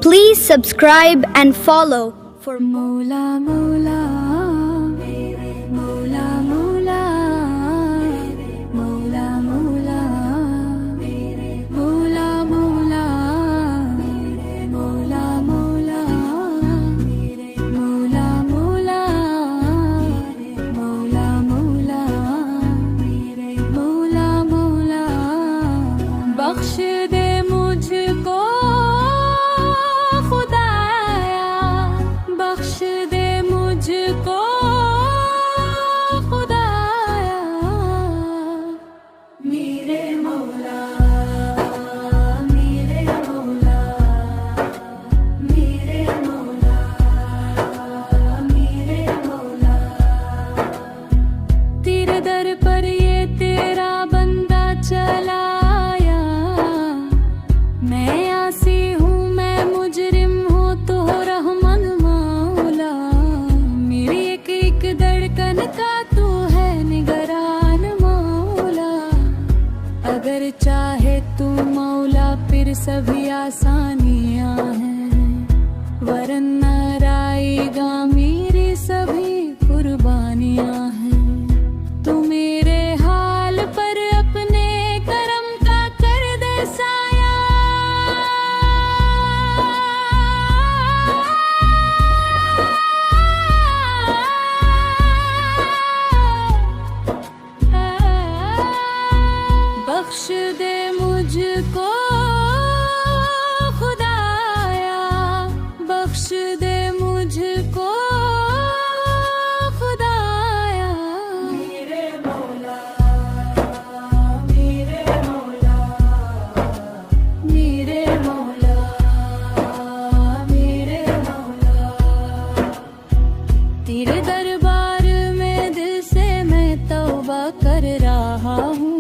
Please subscribe and follow for Mola Mola Mola Mola Mola Mola Mola Mola Mola Mola Mola Mola Mola Mola Mola Mola बख्श दे मुझको खुदाया बख्श दे मुझको खुदाया मेरे मौला मेरे मौला मेरे मौला मेरे मौला तेरे दर पर ये तेरा बंदा चला आया मैं आसी हूँ मैं मुजरिम हूँ तो रहमान मौला मेरी एक एक धड़कन का तू है निगरान मौला अगर चाहे तू मौला फिर सभी आसानियाँ हैं वरना आएगा मेरी सभी कुर्बानियाँ हैं तू मेरे हाल पर अपने करम का कर दे साया बख्श दे मुझको खुदाया बख्श दे मुझको खुदाया मेरे मौला मेरे मौला मेरे मौला मेरे मौला तेरे दरबार में दिल से मैं तौबा कर रहा हूँ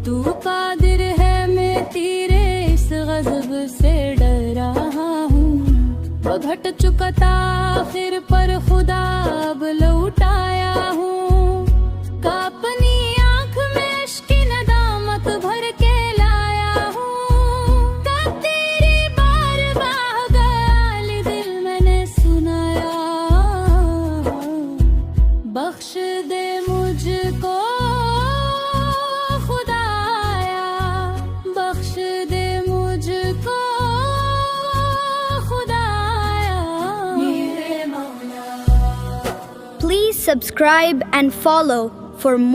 तू कादिर है मैं तेरे इस गज़ब से डर रहा हूँ वो घट चुका था आखिर पर खुदा अब लौटाया हूँ का अपनी आँख में इश्क़ नदामत भर के लाया हूँ का तेरी बार बाह गयाल दिल मैंने सुनाया बख्श दे मुझको खुदाया बख्श दे मुझको खुदाया मेरे मौला Please subscribe and follow for more